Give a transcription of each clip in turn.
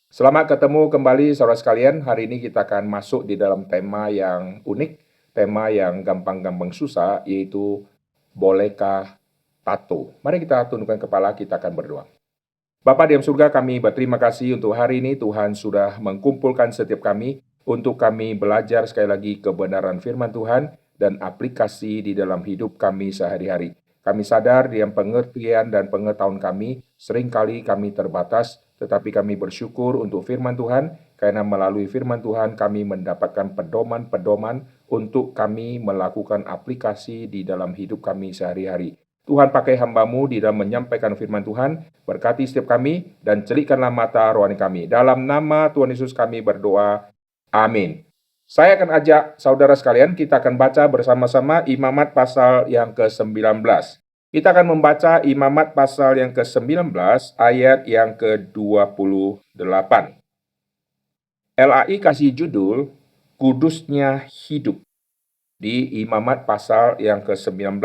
Selamat ketemu kembali saudara sekalian. Hari ini kita akan masuk di dalam tema yang unik, tema yang gampang-gampang susah, yaitu bolehkah tato? Mari kita tundukkan kepala, kita akan berdoa. Bapa di dalam surga, kami berterima kasih untuk hari ini. Tuhan sudah mengumpulkan setiap kami untuk kami belajar sekali lagi kebenaran firman Tuhan dan aplikasi di dalam hidup kami sehari-hari. Kami sadar di dalam pengertian dan pengetahuan kami, seringkali kami terbatas, tetapi kami bersyukur untuk firman Tuhan, karena melalui firman Tuhan kami mendapatkan pedoman-pedoman untuk kami melakukan aplikasi di dalam hidup kami sehari-hari. Tuhan pakai hamba-Mu di dalam menyampaikan firman Tuhan, berkati setiap kami, dan celikkanlah mata rohani kami. Dalam nama Tuhan Yesus kami berdoa, amin. Saya akan ajak saudara sekalian, kita akan baca bersama-sama Imamat pasal yang ke-19. Kita akan membaca Imamat pasal yang ke-19, ayat yang ke-28. LAI kasih judul, Kudusnya Hidup, di Imamat pasal yang ke-19.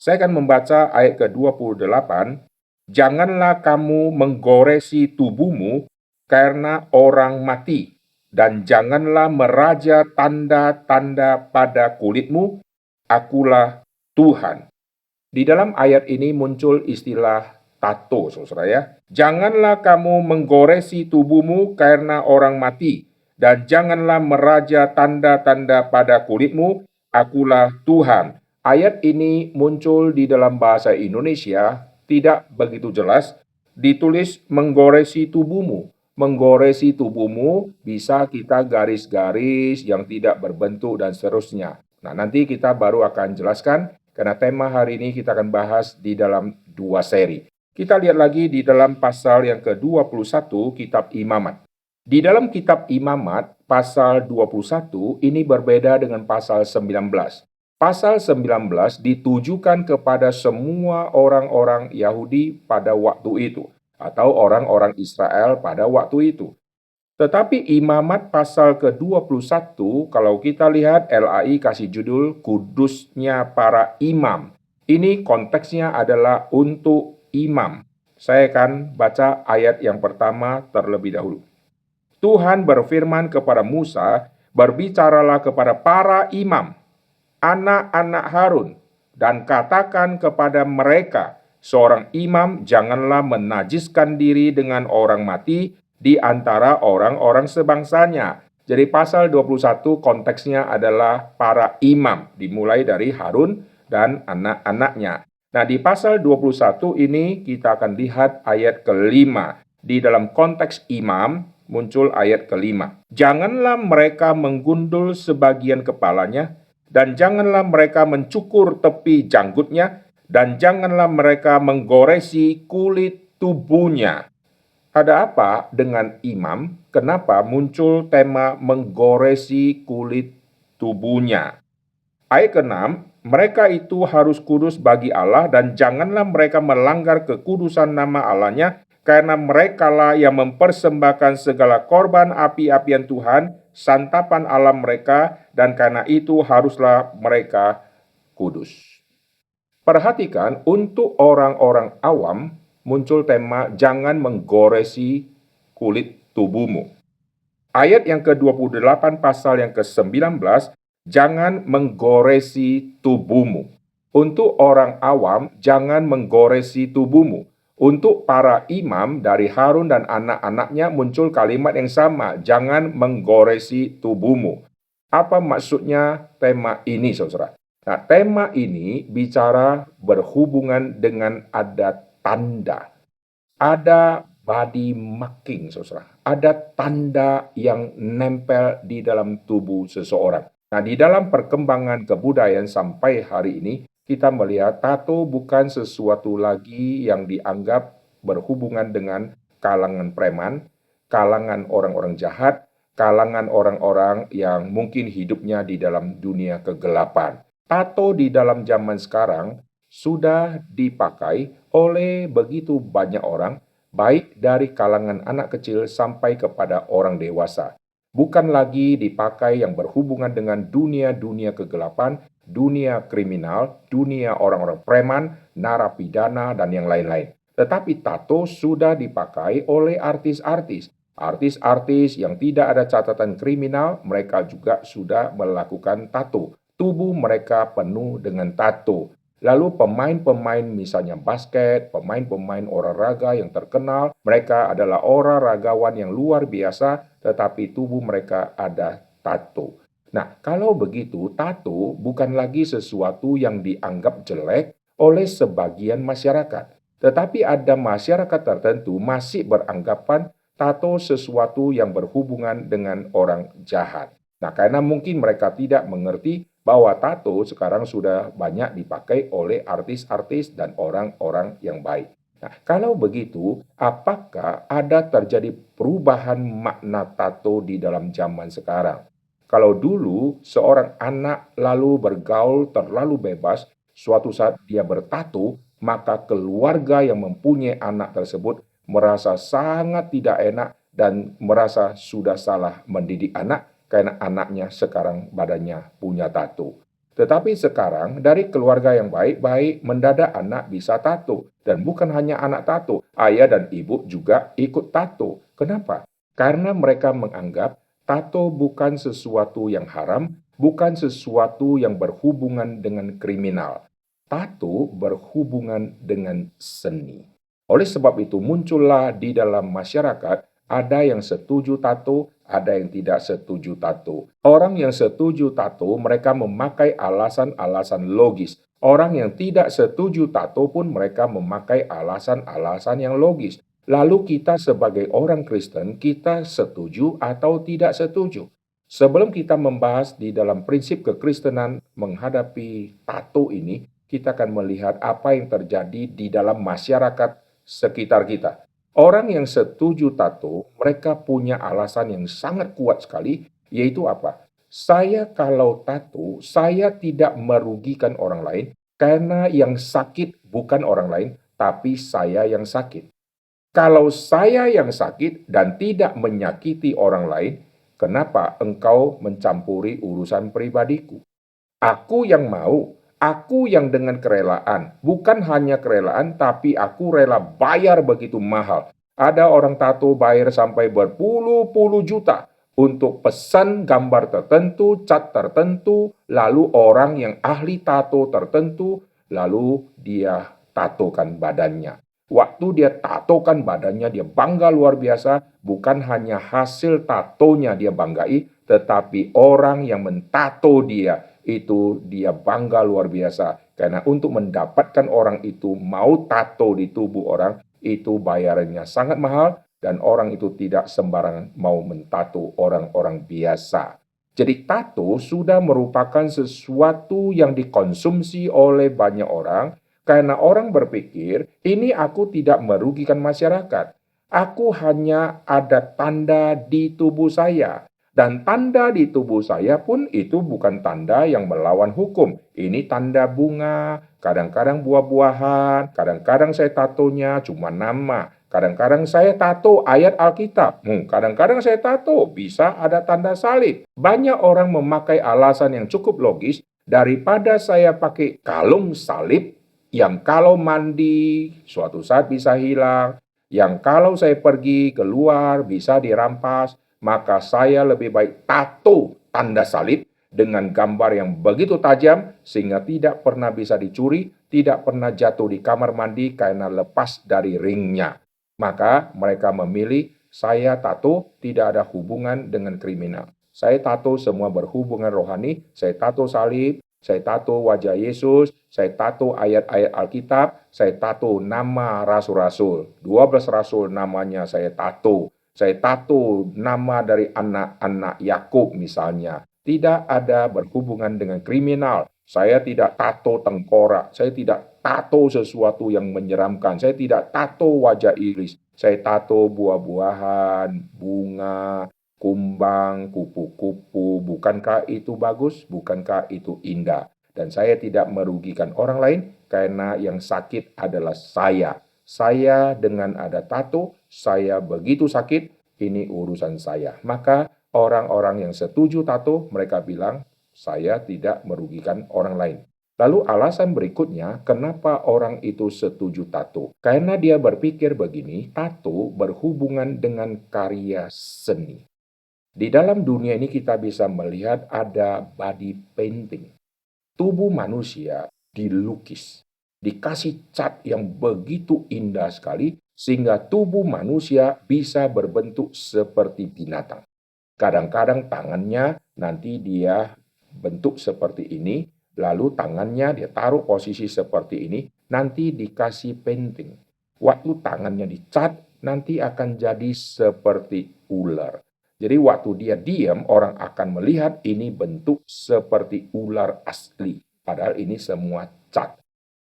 Saya akan membaca ayat ke-28. Janganlah kamu menggoresi tubuhmu karena orang mati, dan janganlah meraja tanda-tanda pada kulitmu, akulah Tuhan. Di dalam ayat ini muncul istilah tato, saudara ya. Janganlah kamu menggoresi tubuhmu karena orang mati, dan janganlah meraja tanda-tanda pada kulitmu, akulah Tuhan. Ayat ini muncul di dalam bahasa Indonesia, tidak begitu jelas, ditulis menggoresi tubuhmu. Menggoresi tubuhmu bisa kita garis-garis yang tidak berbentuk dan seterusnya. Nah, nanti kita baru akan jelaskan, karena tema hari ini kita akan bahas di dalam dua seri. Kita lihat lagi di dalam pasal yang ke-21 kitab Imamat. Di dalam kitab Imamat, pasal 21 ini berbeda dengan pasal 19. Pasal 19 ditujukan kepada semua orang-orang Yahudi pada waktu itu, atau orang-orang Israel pada waktu itu. Tetapi Imamat pasal ke-21, kalau kita lihat LAI kasih judul Kudusnya Para Imam. Ini konteksnya adalah untuk imam. Saya akan baca ayat yang pertama terlebih dahulu. Tuhan berfirman kepada Musa, berbicaralah kepada para imam, anak-anak Harun, dan katakan kepada mereka, seorang imam janganlah menajiskan diri dengan orang mati di antara orang-orang sebangsanya. Jadi pasal 21 konteksnya adalah para imam, dimulai dari Harun dan anak-anaknya. Nah, di pasal 21 ini kita akan lihat ayat kelima. Di dalam konteks imam muncul ayat kelima. Janganlah mereka menggundul sebagian kepalanya, dan janganlah mereka mencukur tepi janggutnya, dan janganlah mereka menggoresi kulit tubuhnya. Ada apa dengan imam? Kenapa muncul tema menggoresi kulit tubuhnya? Ayat ke-6, mereka itu harus kudus bagi Allah, dan janganlah mereka melanggar kekudusan nama Allahnya, karena merekalah yang mempersembahkan segala korban api-apian Tuhan, santapan alam mereka, dan karena itu haruslah mereka kudus. Perhatikan, untuk orang-orang awam muncul tema jangan menggoresi kulit tubuhmu. Ayat yang ke-28 pasal yang ke-19, jangan menggoresi tubuhmu. Untuk orang awam, jangan menggoresi tubuhmu. Untuk para imam dari Harun dan anak-anaknya muncul kalimat yang sama, jangan menggoresi tubuhmu. Apa maksudnya tema ini, saudara? Nah, tema ini bicara berhubungan dengan ada tanda. Ada body marking, saudara. Ada tanda yang nempel di dalam tubuh seseorang. Nah, di dalam perkembangan kebudayaan sampai hari ini, kita melihat tato bukan sesuatu lagi yang dianggap berhubungan dengan kalangan preman, kalangan orang-orang jahat, kalangan orang-orang yang mungkin hidupnya di dalam dunia kegelapan. Tato di dalam zaman sekarang sudah dipakai oleh begitu banyak orang, baik dari kalangan anak kecil sampai kepada orang dewasa. Bukan lagi dipakai yang berhubungan dengan dunia-dunia kegelapan, dunia kriminal, dunia orang-orang preman, narapidana, dan yang lain-lain. Tetapi tato sudah dipakai oleh artis-artis. Artis-artis yang tidak ada catatan kriminal, mereka juga sudah melakukan tato. Tubuh mereka penuh dengan tato. Lalu pemain-pemain misalnya basket, pemain-pemain olahraga yang terkenal, mereka adalah olahragawan yang luar biasa, tetapi tubuh mereka ada tato. Nah, kalau begitu, tato bukan lagi sesuatu yang dianggap jelek oleh sebagian masyarakat. Tetapi ada masyarakat tertentu masih beranggapan tato sesuatu yang berhubungan dengan orang jahat. Nah, karena mungkin mereka tidak mengerti bahwa tato sekarang sudah banyak dipakai oleh artis-artis dan orang-orang yang baik. Nah, kalau begitu, apakah ada terjadi perubahan makna tato di dalam zaman sekarang? Kalau dulu seorang anak lalu bergaul terlalu bebas, suatu saat dia bertato, maka keluarga yang mempunyai anak tersebut merasa sangat tidak enak dan merasa sudah salah mendidik anak karena anaknya sekarang badannya punya tato. Tetapi sekarang dari keluarga yang baik-baik mendadak anak bisa tato. Dan bukan hanya anak tato, ayah dan ibu juga ikut tato. Kenapa? Karena mereka menganggap tato bukan sesuatu yang haram, bukan sesuatu yang berhubungan dengan kriminal. Tato berhubungan dengan seni. Oleh sebab itu muncullah di dalam masyarakat ada yang setuju tato, ada yang tidak setuju tato. Orang yang setuju tato mereka memakai alasan-alasan logis. Orang yang tidak setuju tato pun mereka memakai alasan-alasan yang logis. Lalu kita sebagai orang Kristen, kita setuju atau tidak setuju? Sebelum kita membahas di dalam prinsip kekristenan menghadapi tato ini, kita akan melihat apa yang terjadi di dalam masyarakat sekitar kita. Orang yang setuju tato, mereka punya alasan yang sangat kuat sekali, yaitu apa? Saya kalau tato, saya tidak merugikan orang lain, karena yang sakit bukan orang lain, tapi saya yang sakit. Kalau saya yang sakit dan tidak menyakiti orang lain, kenapa engkau mencampuri urusan pribadiku? Aku yang mau, aku yang dengan kerelaan, bukan hanya kerelaan, tapi aku rela bayar begitu mahal. Ada orang tato bayar sampai berpuluh-puluh juta untuk pesan gambar tertentu, cat tertentu, lalu orang yang ahli tato tertentu, lalu dia tatokan badannya. Waktu dia tatokan badannya, dia bangga luar biasa, bukan hanya hasil tatonya dia banggai, tetapi orang yang mentato dia, itu dia bangga luar biasa. Karena untuk mendapatkan orang itu mau tato di tubuh orang, itu bayarannya sangat mahal, dan orang itu tidak sembarangan mau mentato orang-orang biasa. Jadi tato sudah merupakan sesuatu yang dikonsumsi oleh banyak orang, karena orang berpikir, ini aku tidak merugikan masyarakat. Aku hanya ada tanda di tubuh saya. Dan tanda di tubuh saya pun itu bukan tanda yang melawan hukum. Ini tanda bunga, kadang-kadang buah-buahan, kadang-kadang saya tatonya cuma nama. Kadang-kadang saya tato ayat Alkitab. Kadang-kadang saya tato bisa ada tanda salib. Banyak orang memakai alasan yang cukup logis daripada saya pakai kalung salib yang kalau mandi suatu saat bisa hilang, yang kalau saya pergi keluar bisa dirampas, maka saya lebih baik tato tanda salib dengan gambar yang begitu tajam sehingga tidak pernah bisa dicuri, tidak pernah jatuh di kamar mandi karena lepas dari ringnya. Maka mereka memilih saya tato tidak ada hubungan dengan kriminal. Saya tato semua berhubungan rohani, saya tato salib, saya tato wajah Yesus, saya tato ayat-ayat Alkitab, saya tato nama rasul-rasul. 12 rasul namanya saya tato. Saya tato nama dari anak-anak Yakub misalnya. Tidak ada berhubungan dengan kriminal. Saya tidak tato tengkorak. Saya tidak tato sesuatu yang menyeramkan. Saya tidak tato wajah iblis. Saya tato buah-buahan, bunga, kumbang, kupu-kupu. Bukankah itu bagus? Bukankah itu indah? Dan saya tidak merugikan orang lain karena yang sakit adalah saya. Saya dengan ada tato, saya begitu sakit, ini urusan saya. Maka orang-orang yang setuju tato, mereka bilang, saya tidak merugikan orang lain. Lalu alasan berikutnya, kenapa orang itu setuju tato? Karena dia berpikir begini, tato berhubungan dengan karya seni. Di dalam dunia ini kita bisa melihat ada body painting. Tubuh manusia dilukis, dikasih cat yang begitu indah sekali, sehingga tubuh manusia bisa berbentuk seperti binatang. Kadang-kadang tangannya nanti dia bentuk seperti ini, lalu tangannya dia taruh posisi seperti ini, nanti dikasih painting. Waktu tangannya dicat, nanti akan jadi seperti ular. Jadi waktu dia diam, orang akan melihat ini bentuk seperti ular asli. Padahal ini semua cat.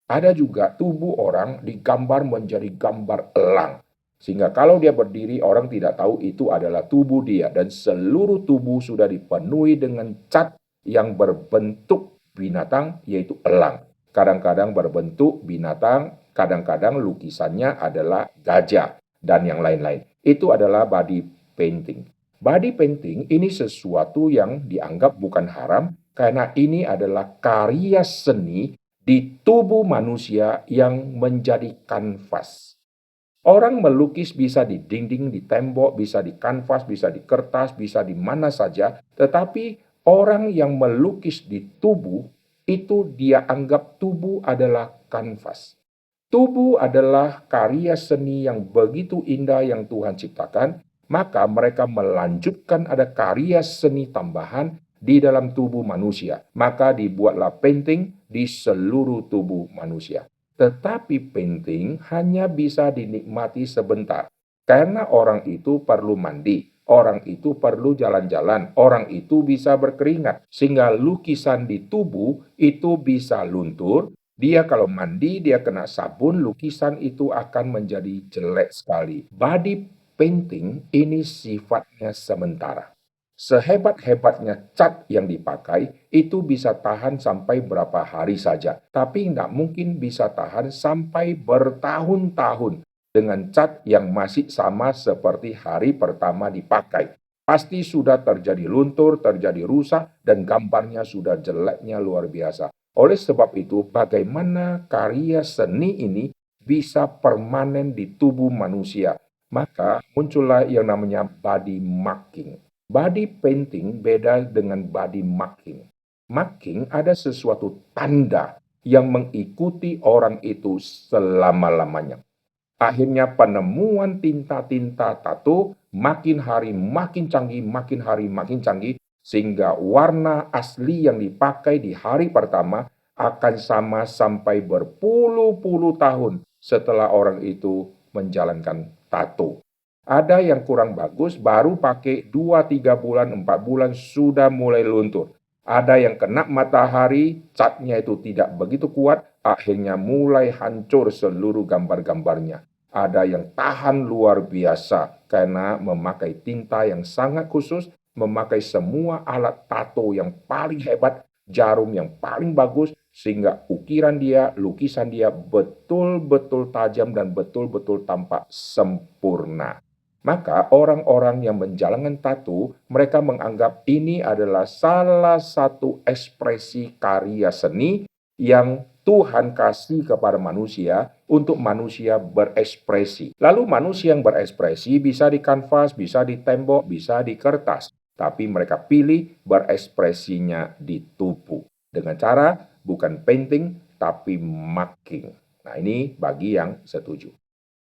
Ada juga tubuh orang digambar menjadi gambar elang. Sehingga kalau dia berdiri, orang tidak tahu itu adalah tubuh dia. Dan seluruh tubuh sudah dipenuhi dengan cat yang berbentuk binatang, yaitu elang. Kadang-kadang berbentuk binatang, kadang-kadang lukisannya adalah gajah, dan yang lain-lain. Itu adalah body painting. Body painting ini sesuatu yang dianggap bukan haram, karena ini adalah karya seni di tubuh manusia yang menjadi kanvas. Orang melukis bisa di dinding, di tembok, bisa di kanvas, bisa di kertas, bisa di mana saja. Tetapi orang yang melukis di tubuh, itu dia anggap tubuh adalah kanvas. Tubuh adalah karya seni yang begitu indah yang Tuhan ciptakan, maka mereka melanjutkan ada karya seni tambahan di dalam tubuh manusia. Maka dibuatlah painting di seluruh tubuh manusia. Tetapi painting hanya bisa dinikmati sebentar. Karena orang itu perlu mandi, orang itu perlu jalan-jalan, orang itu bisa berkeringat. Sehingga lukisan di tubuh itu bisa luntur. Dia kalau mandi, dia kena sabun, lukisan itu akan menjadi jelek sekali. Body painting ini sifatnya sementara. Sehebat-hebatnya cat yang dipakai, itu bisa tahan sampai berapa hari saja. Tapi tidak mungkin bisa tahan sampai bertahun-tahun dengan cat yang masih sama seperti hari pertama dipakai. Pasti sudah terjadi luntur, terjadi rusak, dan gambarnya sudah jeleknya luar biasa. Oleh sebab itu, bagaimana karya seni ini bisa permanen di tubuh manusia? Maka muncullah yang namanya body marking. Body painting beda dengan body marking. Marking ada sesuatu tanda yang mengikuti orang itu selama-lamanya. Akhirnya penemuan tinta-tinta tato makin hari makin canggih, makin hari makin canggih, sehingga warna asli yang dipakai di hari pertama akan sama sampai berpuluh-puluh tahun setelah orang itu menjalankan tato. Ada yang kurang bagus, baru pakai 2, 3 bulan, 4 bulan sudah mulai luntur. Ada yang kena matahari, catnya itu tidak begitu kuat, akhirnya mulai hancur seluruh gambar-gambarnya. Ada yang tahan luar biasa karena memakai tinta yang sangat khusus, memakai semua alat tato yang paling hebat, jarum yang paling bagus, sehingga ukiran dia, lukisan dia betul-betul tajam dan betul-betul tampak sempurna. Maka orang-orang yang menjalankan tato, mereka menganggap ini adalah salah satu ekspresi karya seni yang Tuhan kasih kepada manusia untuk manusia berekspresi. Lalu manusia yang berekspresi bisa di kanvas, bisa di tembok, bisa di kertas. Tapi mereka pilih berekspresinya di tubuh. Dengan cara bukan painting, tapi marking. Nah ini bagi yang setuju.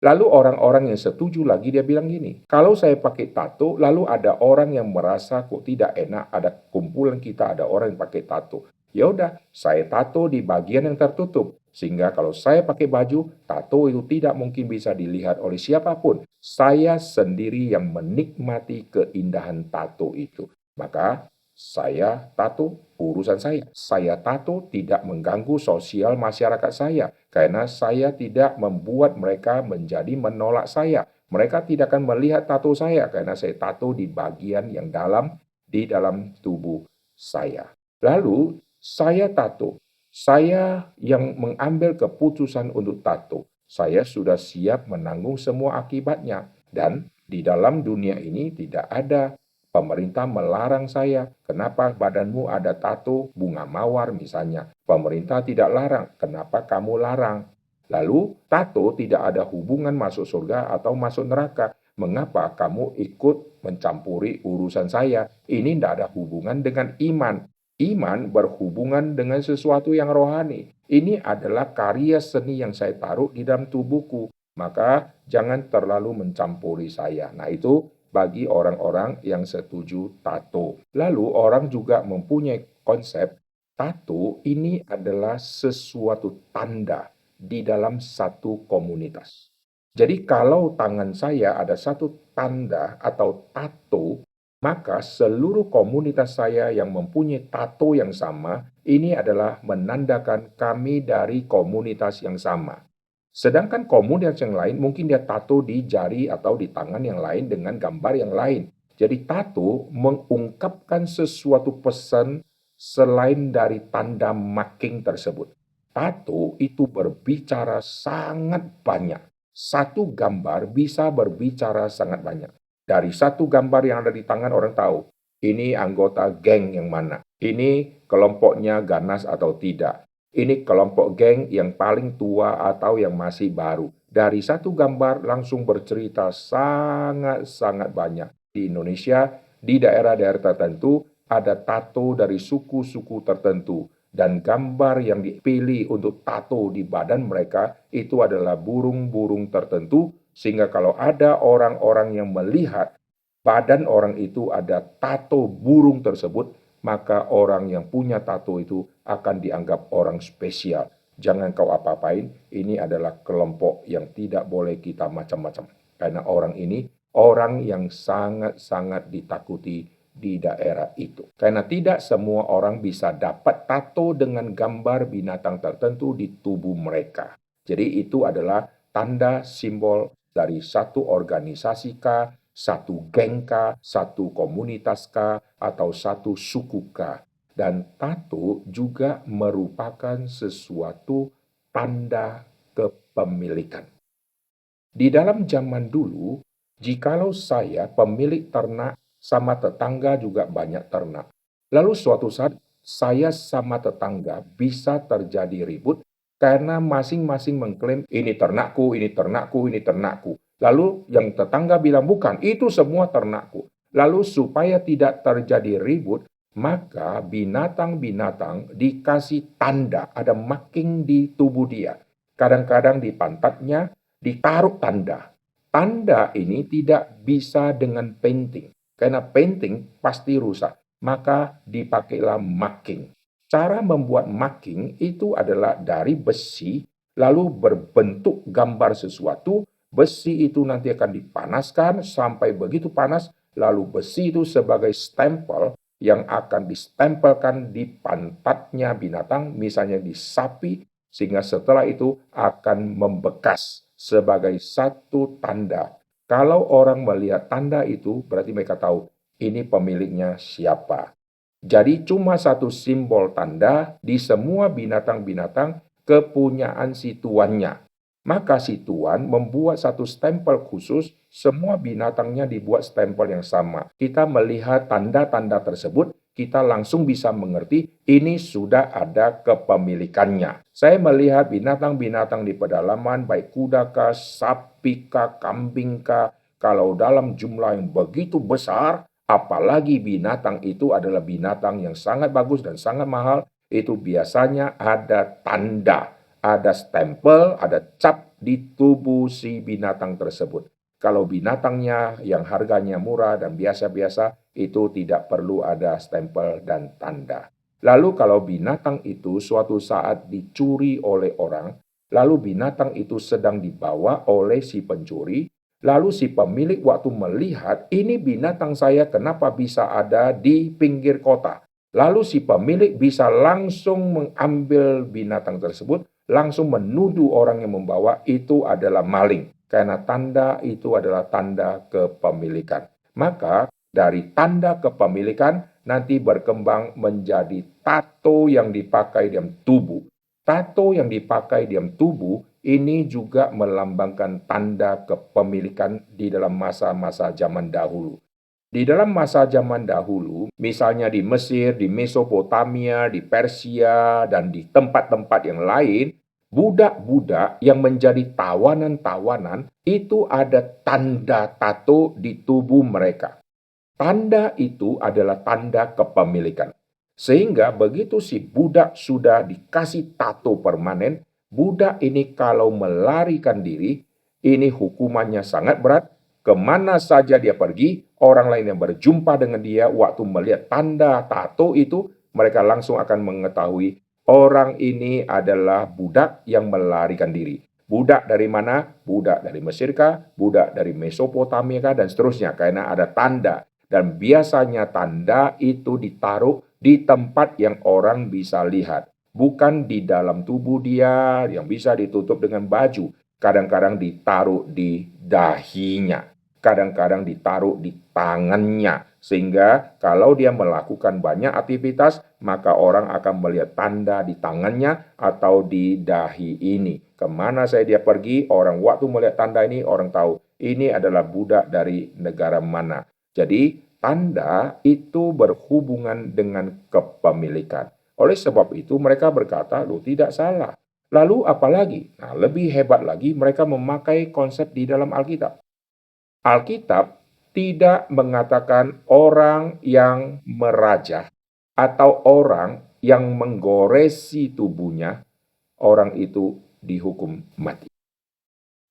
Lalu orang-orang yang setuju lagi dia bilang gini, kalau saya pakai tato, lalu ada orang yang merasa kok tidak enak, ada kumpulan kita, ada orang yang pakai tato. Ya udah, saya tato di bagian yang tertutup. Sehingga kalau saya pakai baju, tato itu tidak mungkin bisa dilihat oleh siapapun. Saya sendiri yang menikmati keindahan tato itu. Maka saya tato urusan saya. Saya tato tidak mengganggu sosial masyarakat saya. Karena saya tidak membuat mereka menjadi menolak saya. Mereka tidak akan melihat tato saya karena saya tato di bagian yang dalam, di dalam tubuh saya. Lalu saya tato. Saya yang mengambil keputusan untuk tato. Saya sudah siap menanggung semua akibatnya. Dan di dalam dunia ini tidak ada Pemerintah melarang saya. Kenapa badanmu ada tato bunga mawar misalnya? Pemerintah tidak larang. Kenapa kamu larang? Lalu, tato tidak ada hubungan masuk surga atau masuk neraka. Mengapa kamu ikut mencampuri urusan saya? Ini tidak ada hubungan dengan iman. Iman berhubungan dengan sesuatu yang rohani. Ini adalah karya seni yang saya taruh di dalam tubuhku. Maka jangan terlalu mencampuri saya. Nah, itu bagi orang-orang yang setuju tato. Lalu orang juga mempunyai konsep tato ini adalah sesuatu tanda di dalam satu komunitas. Jadi kalau tangan saya ada satu tanda atau tato, maka seluruh komunitas saya yang mempunyai tato yang sama, ini adalah menandakan kami dari komunitas yang sama. Sedangkan komunitas yang lain mungkin dia tato di jari atau di tangan yang lain dengan gambar yang lain. Jadi tato mengungkapkan sesuatu pesan selain dari tanda marking tersebut. Tato itu berbicara sangat banyak. Satu gambar bisa berbicara sangat banyak. Dari satu gambar yang ada di tangan orang tahu, ini anggota geng yang mana. Ini kelompoknya ganas atau tidak. Ini kelompok geng yang paling tua atau yang masih baru. Dari satu gambar langsung bercerita sangat-sangat banyak. Di Indonesia, di daerah-daerah tertentu, ada tato dari suku-suku tertentu. Dan gambar yang dipilih untuk tato di badan mereka itu adalah burung-burung tertentu, sehingga kalau ada orang-orang yang melihat badan orang itu ada tato burung tersebut, maka orang yang punya tato itu akan dianggap orang spesial. Jangan kau apa-apain, ini adalah kelompok yang tidak boleh kita macam-macam. Karena orang ini orang yang sangat-sangat ditakuti di daerah itu. Karena tidak semua orang bisa dapat tato dengan gambar binatang tertentu di tubuh mereka. Jadi itu adalah tanda simbol dari satu organisasi kah, satu geng kah, satu komunitas kah, atau satu suku kah. Dan tato juga merupakan sesuatu tanda kepemilikan. Di dalam zaman dulu, jikalau saya pemilik ternak sama tetangga juga banyak ternak. Lalu suatu saat saya sama tetangga bisa terjadi ribut karena masing-masing mengklaim ini ternakku, ini ternakku, ini ternakku. Lalu yang tetangga bilang bukan, itu semua ternakku. Lalu supaya tidak terjadi ribut, maka binatang-binatang dikasih tanda, ada marking di tubuh dia. Kadang-kadang di pantatnya ditaruh tanda. Tanda ini tidak bisa dengan painting. Karena painting pasti rusak. Maka dipakailah marking. Cara membuat marking itu adalah dari besi, lalu berbentuk gambar sesuatu. Besi itu nanti akan dipanaskan sampai begitu panas, lalu besi itu sebagai stempel yang akan distempelkan di pantatnya binatang, misalnya di sapi, sehingga setelah itu akan membekas sebagai satu tanda. Kalau orang melihat tanda itu, berarti mereka tahu ini pemiliknya siapa. Jadi cuma satu simbol tanda di semua binatang-binatang kepunyaan si tuannya. Maka si tuan membuat satu stempel khusus, semua binatangnya dibuat stempel yang sama. Kita melihat tanda-tanda tersebut, kita langsung bisa mengerti ini sudah ada kepemilikannya. Saya melihat binatang-binatang di pedalaman, baik kuda kah, sapi kah, kambing kah, kalau dalam jumlah yang begitu besar, apalagi binatang itu adalah binatang yang sangat bagus dan sangat mahal, itu biasanya ada tanda, ada stempel, ada cap di tubuh si binatang tersebut. Kalau binatangnya yang harganya murah dan biasa-biasa, itu tidak perlu ada stempel dan tanda. Lalu kalau binatang itu suatu saat dicuri oleh orang, lalu binatang itu sedang dibawa oleh si pencuri, lalu si pemilik waktu melihat, ini binatang saya kenapa bisa ada di pinggir kota. Lalu si pemilik bisa langsung mengambil binatang tersebut, langsung menuduh orang yang membawa itu adalah maling. Karena tanda itu adalah tanda kepemilikan. Maka dari tanda kepemilikan nanti berkembang menjadi tato yang dipakai dalam tubuh. Tato yang dipakai dalam tubuh ini juga melambangkan tanda kepemilikan di dalam masa-masa zaman dahulu. Di dalam masa zaman dahulu, misalnya di Mesir, di Mesopotamia, di Persia, dan di tempat-tempat yang lain, budak-budak yang menjadi tawanan-tawanan itu ada tanda tato di tubuh mereka. Tanda itu adalah tanda kepemilikan. Sehingga begitu si budak sudah dikasih tato permanen, budak ini kalau melarikan diri, ini hukumannya sangat berat. Kemana saja dia pergi, orang lain yang berjumpa dengan dia waktu melihat tanda tato itu, mereka langsung akan mengetahui orang ini adalah budak yang melarikan diri. Budak dari mana? Budak dari Mesir kah? Budak dari Mesopotamia kah? Dan seterusnya. Karena ada tanda. Dan biasanya tanda itu ditaruh di tempat yang orang bisa lihat. Bukan di dalam tubuh dia yang bisa ditutup dengan baju. Kadang-kadang ditaruh di dahinya. Kadang-kadang ditaruh di tangannya. Sehingga kalau dia melakukan banyak aktivitas, maka orang akan melihat tanda di tangannya atau di dahi ini. Kemana saya dia pergi, orang waktu melihat tanda ini, orang tahu ini adalah budak dari negara mana. Jadi, tanda itu berhubungan dengan kepemilikan. Oleh sebab itu, mereka berkata, "Loh, tidak salah." Lalu apalagi? Nah, lebih hebat lagi, mereka memakai konsep di dalam Alkitab. Alkitab tidak mengatakan orang yang merajah atau orang yang menggoresi tubuhnya, orang itu dihukum mati.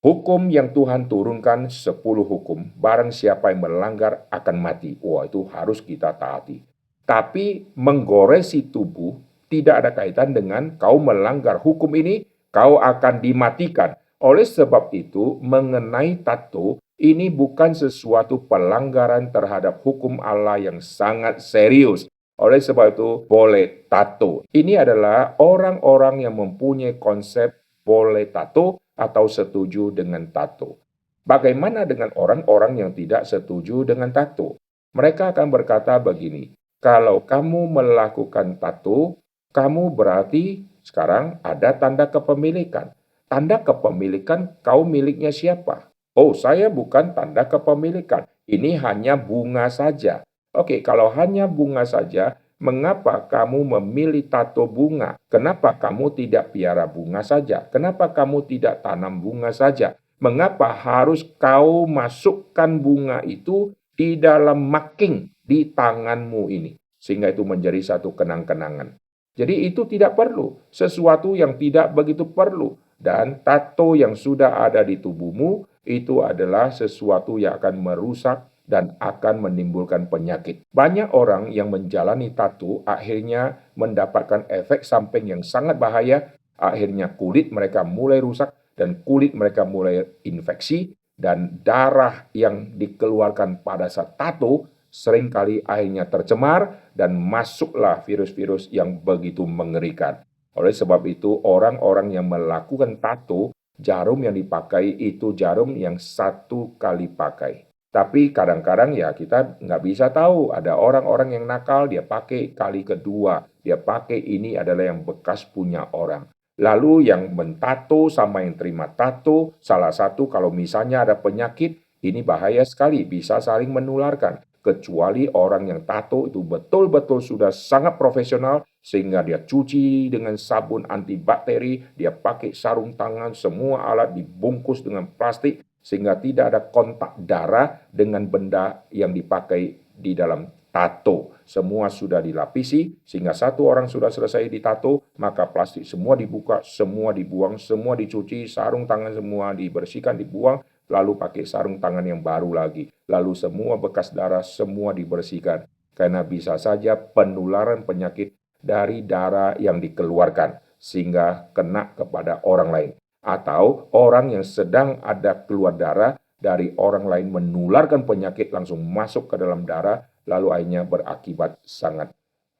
Hukum yang Tuhan turunkan 10 hukum, barang siapa yang melanggar akan mati. Wah, itu harus kita taati. Tapi menggoresi tubuh tidak ada kaitan dengan kau melanggar hukum ini, kau akan dimatikan. Oleh sebab itu, mengenai tato, ini bukan sesuatu pelanggaran terhadap hukum Allah yang sangat serius. Oleh sebab itu, boleh tato. Ini adalah orang-orang yang mempunyai konsep boleh tato atau setuju dengan tato. Bagaimana dengan orang-orang yang tidak setuju dengan tato? Mereka akan berkata begini, kalau kamu melakukan tato, kamu berarti sekarang ada tanda kepemilikan. Tanda kepemilikan kau miliknya siapa? Oh, saya bukan tanda kepemilikan. Ini hanya bunga saja. Oke, kalau hanya bunga saja, mengapa kamu memilih tato bunga? Kenapa kamu tidak piara bunga saja? Kenapa kamu tidak tanam bunga saja? Mengapa harus kau masukkan bunga itu di dalam making di tanganmu ini? Sehingga itu menjadi satu kenang-kenangan. Jadi itu tidak perlu, sesuatu yang tidak begitu perlu. Dan tato yang sudah ada di tubuhmu itu adalah sesuatu yang akan merusak dan akan menimbulkan penyakit. Banyak orang yang menjalani tato akhirnya mendapatkan efek samping yang sangat bahaya, akhirnya kulit mereka mulai rusak dan kulit mereka mulai infeksi dan darah yang dikeluarkan pada saat tato seringkali akhirnya tercemar dan masuklah virus-virus yang begitu mengerikan. Oleh sebab itu, orang-orang yang melakukan tato, jarum yang dipakai itu jarum yang satu kali pakai. Tapi kadang-kadang ya kita nggak bisa tahu. Ada orang-orang yang nakal, dia pakai kali kedua. Dia pakai ini adalah yang bekas punya orang. Lalu yang mentato sama yang terima tato, salah satu kalau misalnya ada penyakit, ini bahaya sekali, bisa saling menularkan. Kecuali orang yang tato itu betul-betul sudah sangat profesional, sehingga dia cuci dengan sabun antibakteri, dia pakai sarung tangan, semua alat dibungkus dengan plastik, sehingga tidak ada kontak darah dengan benda yang dipakai di dalam tato. Semua sudah dilapisi, sehingga satu orang sudah selesai ditato, maka plastik semua dibuka, semua dibuang, semua dicuci, sarung tangan semua dibersihkan, dibuang, lalu pakai sarung tangan yang baru lagi. Lalu semua bekas darah semua dibersihkan. Karena bisa saja penularan penyakit dari darah yang dikeluarkan, sehingga kena kepada orang lain. Atau orang yang sedang ada keluar darah dari orang lain menularkan penyakit langsung masuk ke dalam darah, lalu akhirnya berakibat sangat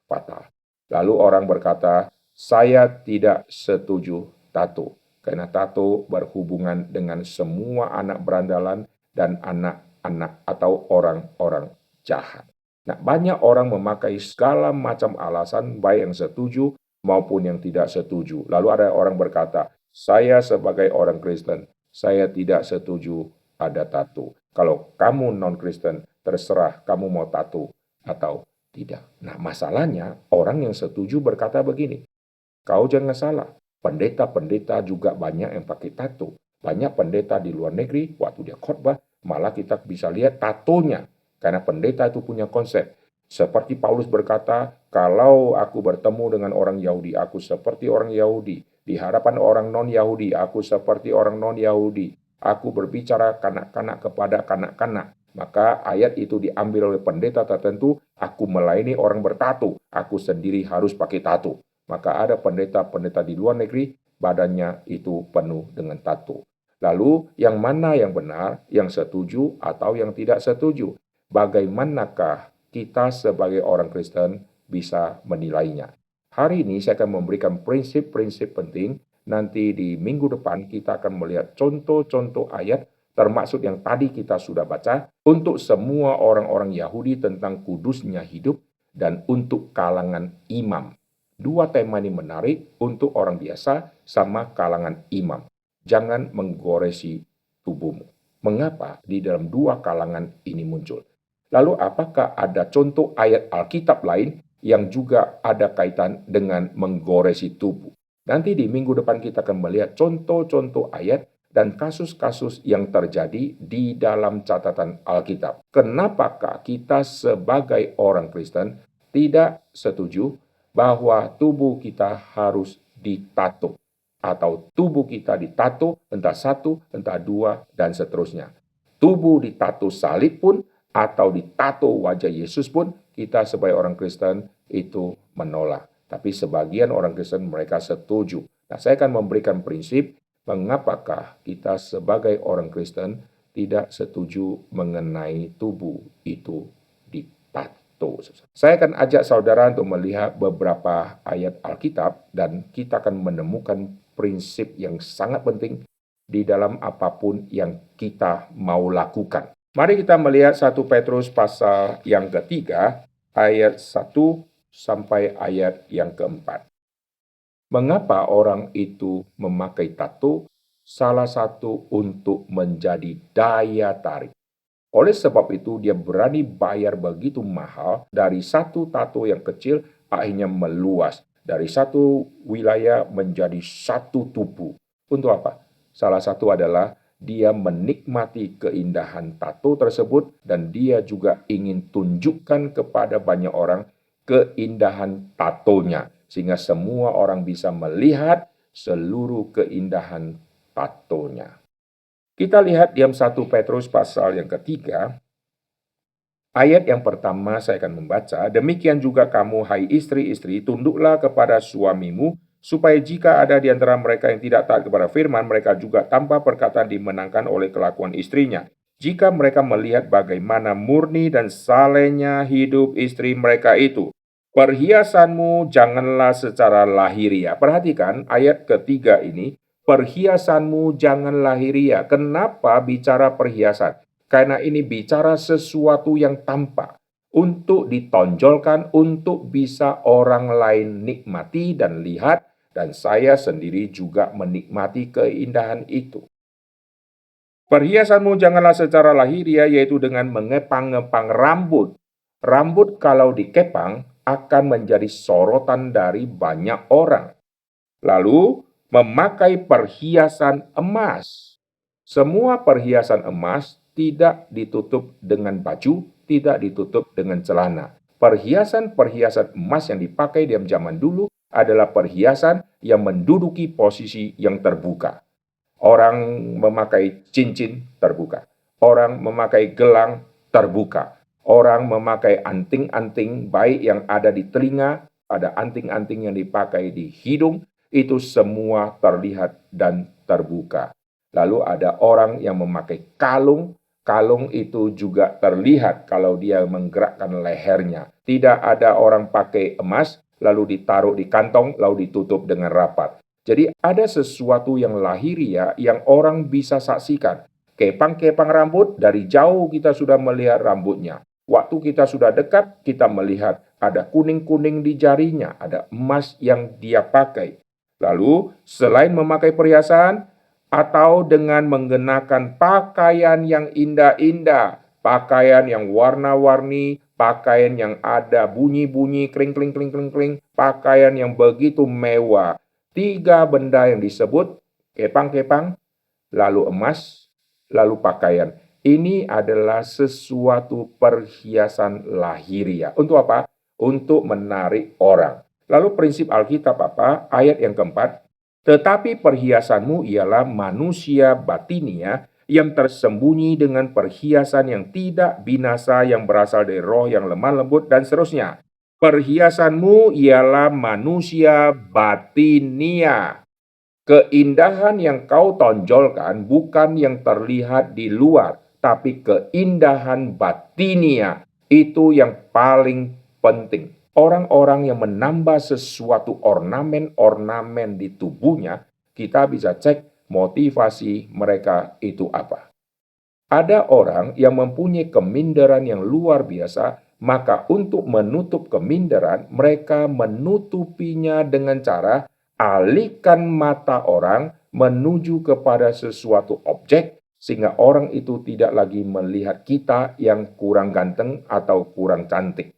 fatal. Lalu orang berkata, saya tidak setuju tato. Karena tato berhubungan dengan semua anak berandalan dan anak-anak atau orang-orang jahat. Nah, banyak orang memakai segala macam alasan, baik yang setuju maupun yang tidak setuju. Lalu ada orang berkata, saya sebagai orang Kristen, saya tidak setuju ada tato. Kalau kamu non-Kristen, terserah kamu mau tato atau tidak. Nah, masalahnya orang yang setuju berkata begini, kau jangan salah, pendeta-pendeta juga banyak yang pakai tato. Banyak pendeta di luar negeri, waktu dia khotbah, malah kita bisa lihat tatonya. Karena pendeta itu punya konsep. Seperti Paulus berkata, kalau aku bertemu dengan orang Yahudi, aku seperti orang Yahudi. Di hadapan orang non-Yahudi, aku seperti orang non-Yahudi. Aku berbicara kanak-kanak kepada kanak-kanak. Maka ayat itu diambil oleh pendeta tertentu, aku melayani orang bertato, aku sendiri harus pakai tato. Maka ada pendeta-pendeta di luar negeri, badannya itu penuh dengan tato. Lalu, yang mana yang benar, yang setuju atau yang tidak setuju? Bagaimanakah kita sebagai orang Kristen bisa menilainya? Hari ini saya akan memberikan prinsip-prinsip penting. Nanti di minggu depan kita akan melihat contoh-contoh ayat termasuk yang tadi kita sudah baca untuk semua orang-orang Yahudi tentang kudusnya hidup dan untuk kalangan imam. Dua tema ini menarik untuk orang biasa sama kalangan imam. Jangan menggoresi tubuhmu. Mengapa di dalam dua kalangan ini muncul? Lalu apakah ada contoh ayat Alkitab lain yang juga ada kaitan dengan menggoresi tubuh? Nanti di minggu depan kita akan melihat contoh-contoh ayat dan kasus-kasus yang terjadi di dalam catatan Alkitab. Kenapakah kita sebagai orang Kristen tidak setuju bahwa tubuh kita harus ditato? Atau tubuh kita ditato entah satu, entah dua, dan seterusnya. Tubuh ditato salib pun atau ditato wajah Yesus pun kita sebagai orang Kristen itu menolak. Tapi sebagian orang Kristen mereka setuju. Nah, saya akan memberikan prinsip mengapakah kita sebagai orang Kristen tidak setuju mengenai tubuh itu ditato. Saya akan ajak saudara untuk melihat beberapa ayat Alkitab dan kita akan menemukan prinsip yang sangat penting di dalam apapun yang kita mau lakukan. Mari kita melihat 1 Petrus pasal yang ketiga, ayat 1 sampai ayat yang keempat. Mengapa orang itu memakai tato? Salah satu untuk menjadi daya tarik. Oleh sebab itu dia berani bayar begitu mahal dari satu tato yang kecil akhirnya meluas. Dari satu wilayah menjadi satu tubuh. Untuk apa? Salah satu adalah dia menikmati keindahan tato tersebut dan dia juga ingin tunjukkan kepada banyak orang keindahan tatonya. Sehingga semua orang bisa melihat seluruh keindahan tatonya. Kita lihat diam 1 Petrus pasal yang ketiga. Ayat yang pertama saya akan membaca, demikian juga kamu hai istri-istri, tunduklah kepada suamimu, supaya jika ada di antara mereka yang tidak taat kepada firman, mereka juga tanpa perkataan dimenangkan oleh kelakuan istrinya. Jika mereka melihat bagaimana murni dan salehnya hidup istri mereka itu, perhiasanmu janganlah secara lahiriah. Perhatikan ayat ketiga ini, perhiasanmu jangan lahiriah. Kenapa bicara perhiasan? Karena ini bicara sesuatu yang tampak untuk ditonjolkan, untuk bisa orang lain nikmati dan lihat, dan saya sendiri juga menikmati keindahan itu. Perhiasanmu janganlah secara lahiriah, yaitu dengan mengepang-ngepang rambut. Rambut kalau dikepang akan menjadi sorotan dari banyak orang. Lalu memakai perhiasan emas. Semua perhiasan emas tidak ditutup dengan baju, tidak ditutup dengan celana. Perhiasan-perhiasan emas yang dipakai di zaman dulu adalah perhiasan yang menduduki posisi yang terbuka. Orang memakai cincin terbuka. Orang memakai gelang terbuka. Orang memakai anting-anting baik yang ada di telinga, ada anting-anting yang dipakai di hidung, itu semua terlihat dan terbuka. Lalu ada orang yang memakai kalung. Kalung itu juga terlihat kalau dia menggerakkan lehernya. Tidak ada orang pakai emas, lalu ditaruh di kantong, lalu ditutup dengan rapat. Jadi ada sesuatu yang lahiriah yang orang bisa saksikan. Kepang-kepang rambut, dari jauh kita sudah melihat rambutnya. Waktu kita sudah dekat, kita melihat ada kuning-kuning di jarinya, ada emas yang dia pakai. Lalu, selain memakai perhiasan, atau dengan mengenakan pakaian yang indah-indah, pakaian yang warna-warni, pakaian yang ada bunyi-bunyi, kling, kling, kling, kling, kling, pakaian yang begitu mewah. 3 benda yang disebut, kepang-kepang, lalu emas, lalu pakaian. Ini adalah sesuatu perhiasan lahiriah. Untuk apa? Untuk menarik orang. Lalu prinsip Alkitab apa? Ayat yang keempat, tetapi perhiasanmu ialah manusia batinia yang tersembunyi dengan perhiasan yang tidak binasa yang berasal dari roh yang lemah lembut dan seterusnya. Perhiasanmu ialah manusia batinia. Keindahan yang kau tonjolkan bukan yang terlihat di luar, tapi keindahan batinia. Itu yang paling penting. Orang-orang yang menambah sesuatu ornamen-ornamen di tubuhnya, kita bisa cek motivasi mereka itu apa. Ada orang yang mempunyai keminderan yang luar biasa, maka untuk menutup keminderan, mereka menutupinya dengan cara alihkan mata orang menuju kepada sesuatu objek, sehingga orang itu tidak lagi melihat kita yang kurang ganteng atau kurang cantik.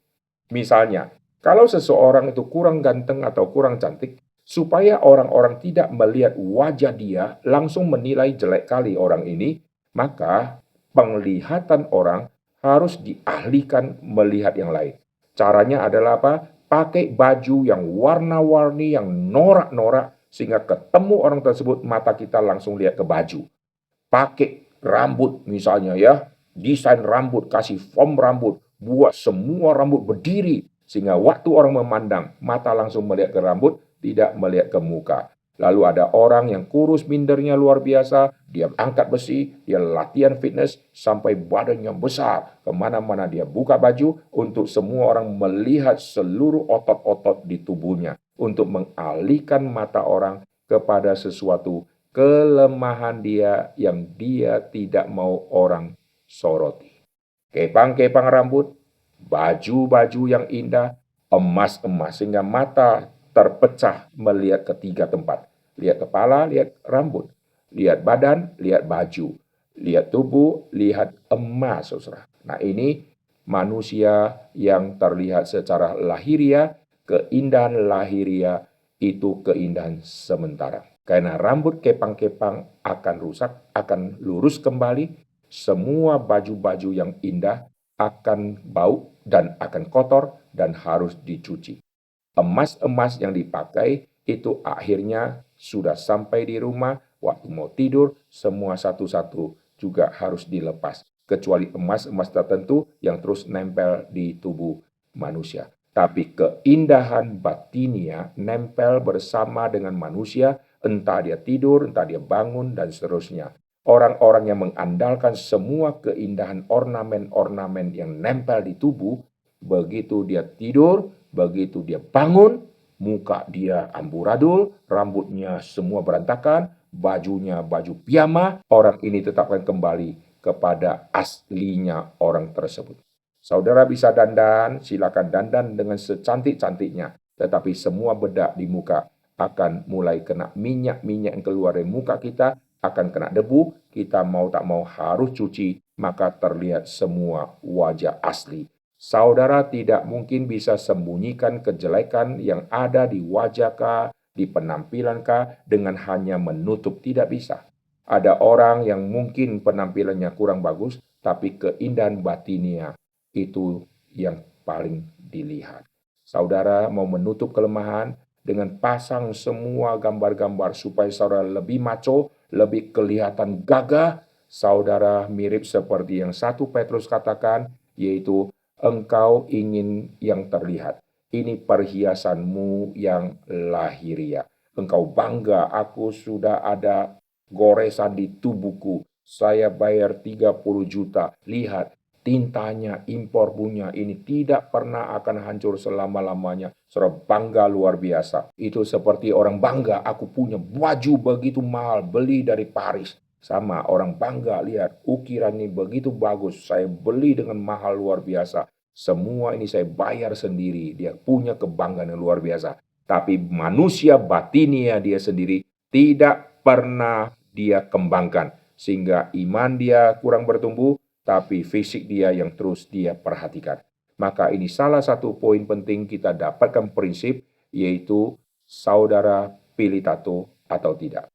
Misalnya, kalau seseorang itu kurang ganteng atau kurang cantik, supaya orang-orang tidak melihat wajah dia, langsung menilai jelek kali orang ini, maka penglihatan orang harus dialihkan melihat yang lain. Caranya adalah apa? Pakai baju yang warna-warni, yang norak-norak, sehingga ketemu orang tersebut, mata kita langsung lihat ke baju. Pakai rambut misalnya ya, desain rambut, kasih form rambut, buat semua rambut berdiri, sehingga waktu orang memandang, mata langsung melihat ke rambut, tidak melihat ke muka. Lalu ada orang yang kurus mindernya luar biasa, dia angkat besi, dia latihan fitness, sampai badannya besar. Kemana-mana dia buka baju, untuk semua orang melihat seluruh otot-otot di tubuhnya. Untuk mengalihkan mata orang kepada sesuatu kelemahan dia yang dia tidak mau orang soroti. Kepang-kepang rambut, baju-baju yang indah, emas-emas, sehingga mata terpecah melihat ketiga tempat. Lihat kepala, lihat rambut. Lihat badan, lihat baju. Lihat tubuh, lihat emas, saudara. Nah, ini manusia yang terlihat secara lahiriah, keindahan lahiriah itu keindahan sementara. Karena rambut kepang-kepang akan rusak, akan lurus kembali. Semua baju-baju yang indah akan bau dan akan kotor dan harus dicuci. Emas-emas yang dipakai itu akhirnya sudah sampai di rumah, waktu mau tidur, semua satu-satu juga harus dilepas. Kecuali emas-emas tertentu yang terus nempel di tubuh manusia. Tapi keindahan batinia nempel bersama dengan manusia, entah dia tidur, entah dia bangun, dan seterusnya. Orang-orang yang mengandalkan semua keindahan ornamen-ornamen yang nempel di tubuh, begitu dia tidur, begitu dia bangun, muka dia amburadul, rambutnya semua berantakan, bajunya baju piyama, orang ini tetap akan kembali kepada aslinya orang tersebut. Saudara bisa dandan, silakan dandan dengan secantik-cantiknya, tetapi semua bedak di muka akan mulai kena minyak-minyak yang keluar dari muka kita, akan kena debu, kita mau tak mau harus cuci, maka terlihat semua wajah asli. Saudara tidak mungkin bisa sembunyikan kejelekan yang ada di wajah kah, di penampilan kah, dengan hanya menutup, tidak bisa. Ada orang yang mungkin penampilannya kurang bagus, tapi keindahan batinia itu yang paling dilihat. Saudara mau menutup kelemahan dengan pasang semua gambar-gambar supaya saudara lebih maco, lebih kelihatan gagah. Saudara mirip seperti yang 1 Petrus katakan, yaitu engkau ingin yang terlihat. Ini perhiasanmu yang lahiriah. Engkau bangga, aku sudah ada goresan di tubuhku. Saya bayar 30 juta. Lihat, tintanya, impor punya ini tidak pernah akan hancur selama-lamanya. Saudara bangga luar biasa. Itu seperti orang bangga, aku punya baju begitu mahal, beli dari Paris. Sama orang bangga, lihat ukiran ini begitu bagus, saya beli dengan mahal luar biasa. Semua ini saya bayar sendiri, dia punya kebanggaan yang luar biasa. Tapi manusia batinia dia sendiri tidak pernah dia kembangkan. Sehingga iman dia kurang bertumbuh, tapi fisik dia yang terus dia perhatikan. Maka ini salah satu poin penting kita dapatkan prinsip, yaitu saudara pilih tato atau tidak.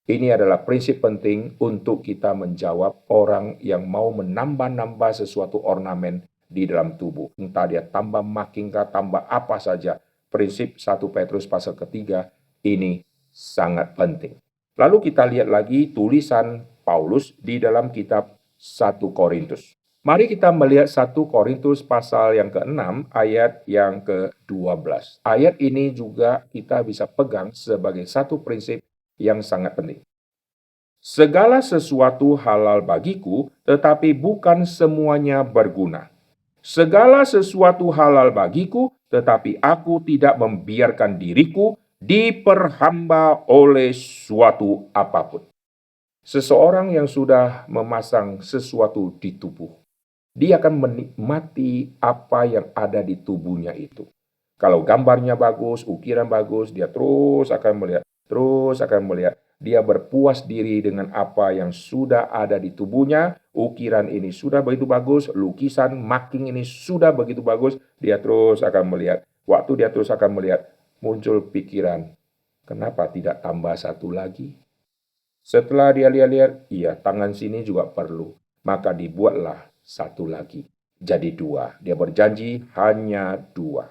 Ini adalah prinsip penting untuk kita menjawab orang yang mau menambah-nambah sesuatu ornamen di dalam tubuh. Entah dia tambah makin tambah apa saja. Prinsip 1 Petrus pasal ketiga ini sangat penting. Lalu kita lihat lagi tulisan Paulus di dalam kitab 1 Korintus. Mari kita melihat 1 Korintus pasal yang ke-6 ayat yang ke-12. Ayat ini juga kita bisa pegang sebagai satu prinsip yang sangat penting. Segala sesuatu halal bagiku, tetapi bukan semuanya berguna. Segala sesuatu halal bagiku, tetapi aku tidak membiarkan diriku diperhamba oleh suatu apapun. Seseorang yang sudah memasang sesuatu di tubuh, dia akan menikmati apa yang ada di tubuhnya itu. Kalau gambarnya bagus, ukiran bagus, dia terus akan melihat. Dia berpuas diri dengan apa yang sudah ada di tubuhnya. Ukiran ini sudah begitu bagus, lukisan, marking ini sudah begitu bagus. Dia terus akan melihat. Waktu dia terus akan melihat, muncul pikiran, kenapa tidak tambah satu lagi? Setelah dia lihat-lihat, iya, tangan sini juga perlu. Maka dibuatlah satu lagi. Jadi 2. Dia berjanji hanya 2.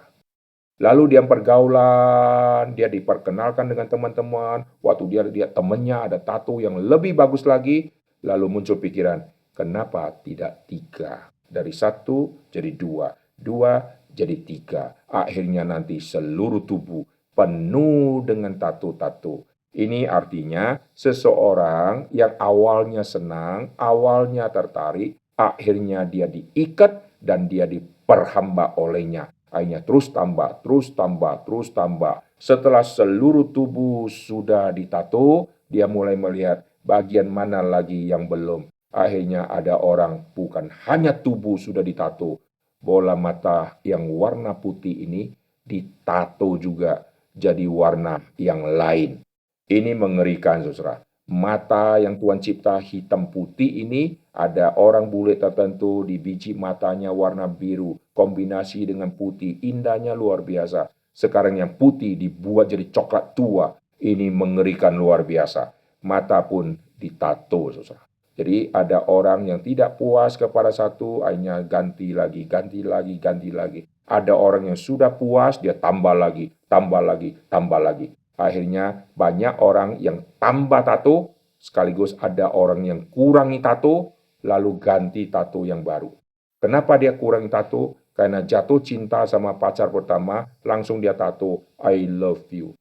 Lalu dia pergaulan, dia diperkenalkan dengan teman-teman. Waktu dia lihat temannya ada tato yang lebih bagus lagi, lalu muncul pikiran, kenapa tidak 3? Dari 1 jadi 2, 2 jadi 3. Akhirnya nanti seluruh tubuh penuh dengan tato-tato. Ini artinya seseorang yang awalnya senang, awalnya tertarik, akhirnya dia diikat dan dia diperhamba olehnya. Akhirnya terus tambah. Setelah seluruh tubuh sudah ditato, dia mulai melihat bagian mana lagi yang belum. Akhirnya ada orang bukan hanya tubuh sudah ditato, bola mata yang warna putih ini ditato juga jadi warna yang lain. Ini mengerikan, saudara. Mata yang Tuhan cipta hitam putih ini, ada orang bule tertentu di biji matanya warna biru, kombinasi dengan putih, indahnya luar biasa. Sekarang yang putih dibuat jadi coklat tua, ini mengerikan luar biasa. Mata pun ditato, saudara. Jadi ada orang yang tidak puas kepada satu, akhirnya ganti lagi. Ada orang yang sudah puas, dia tambah lagi. Akhirnya banyak orang yang tambah tato, sekaligus ada orang yang kurangi tato, lalu ganti tato yang baru. Kenapa dia kurangi tato? Karena jatuh cinta sama pacar pertama, langsung dia tato, I love you.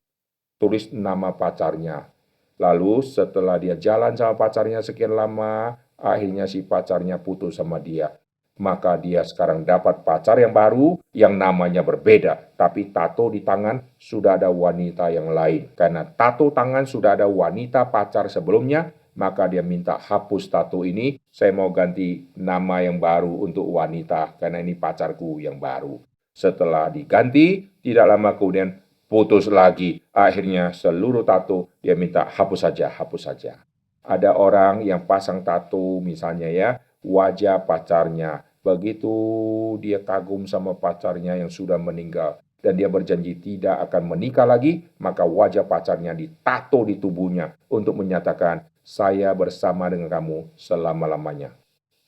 Tulis nama pacarnya. Lalu setelah dia jalan sama pacarnya sekian lama, akhirnya si pacarnya putus sama dia. Maka dia sekarang dapat pacar yang baru yang namanya berbeda. Tapi tato di tangan sudah ada wanita yang lain. Karena tato tangan sudah ada wanita pacar sebelumnya, maka dia minta hapus tato ini. Saya mau ganti nama yang baru untuk wanita karena ini pacarku yang baru. Setelah diganti, tidak lama kemudian putus lagi. Akhirnya seluruh tato dia minta hapus saja. Ada orang yang pasang tato misalnya ya, wajah pacarnya. Begitu dia kagum sama pacarnya yang sudah meninggal dan dia berjanji tidak akan menikah lagi, maka wajah pacarnya ditato di tubuhnya untuk menyatakan, saya bersama dengan kamu selama-lamanya.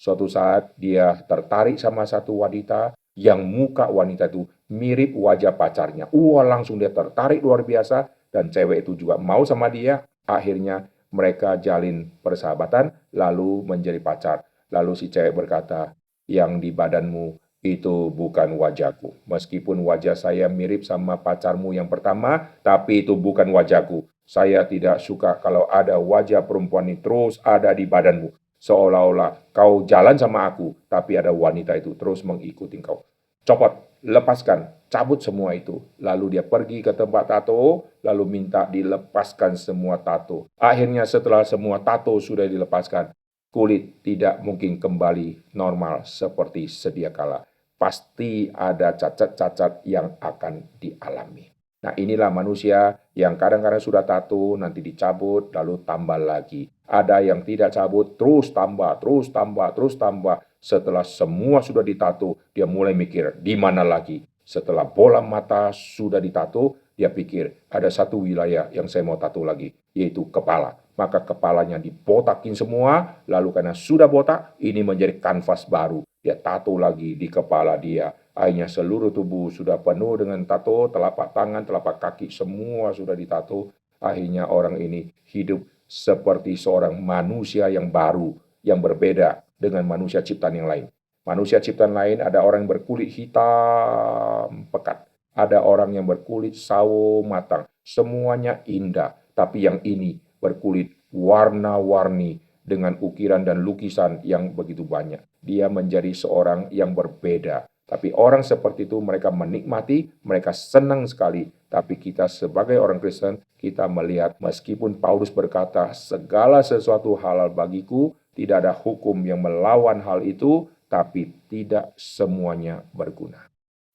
Suatu saat dia tertarik sama satu wanita yang muka wanita itu mirip wajah pacarnya. Langsung dia tertarik luar biasa dan cewek itu juga mau sama dia. Akhirnya mereka jalin persahabatan lalu menjadi pacar. Lalu si cewek berkata, yang di badanmu itu bukan wajahku. Meskipun wajah saya mirip sama pacarmu yang pertama, tapi itu bukan wajahku. Saya tidak suka kalau ada wajah perempuan ini terus ada di badanmu. Seolah-olah kau jalan sama aku, tapi ada wanita itu terus mengikuti kau. Copot, lepaskan, cabut semua itu. Lalu dia pergi ke tempat tato, lalu minta dilepaskan semua tato. Akhirnya setelah semua tato sudah dilepaskan, kulit tidak mungkin kembali normal seperti sedia kala. Pasti ada cacat-cacat yang akan dialami. Nah, inilah manusia yang kadang-kadang sudah tato, nanti dicabut, lalu tambah lagi. Ada yang tidak cabut, terus tambah, terus tambah, terus tambah. Setelah semua sudah ditato, dia mulai mikir, di mana lagi? Setelah bola mata sudah ditato, dia pikir, ada satu wilayah yang saya mau tato lagi, yaitu kepala. Maka kepalanya dibotakin semua, lalu karena sudah botak, ini menjadi kanvas baru. Dia tato lagi di kepala dia. Akhirnya seluruh tubuh sudah penuh dengan tato, telapak tangan, telapak kaki, semua sudah ditato. Akhirnya orang ini hidup seperti seorang manusia yang baru, yang berbeda dengan manusia ciptaan yang lain. Manusia ciptaan lain ada orang yang berkulit hitam pekat, ada orang yang berkulit sawo matang, semuanya indah. Tapi yang ini berkulit warna-warni dengan ukiran dan lukisan yang begitu banyak. Dia menjadi seorang yang berbeda. Tapi orang seperti itu mereka menikmati, mereka senang sekali. Tapi kita sebagai orang Kristen, kita melihat meskipun Paulus berkata, segala sesuatu halal bagiku, tidak ada hukum yang melawan hal itu, tapi tidak semuanya berguna.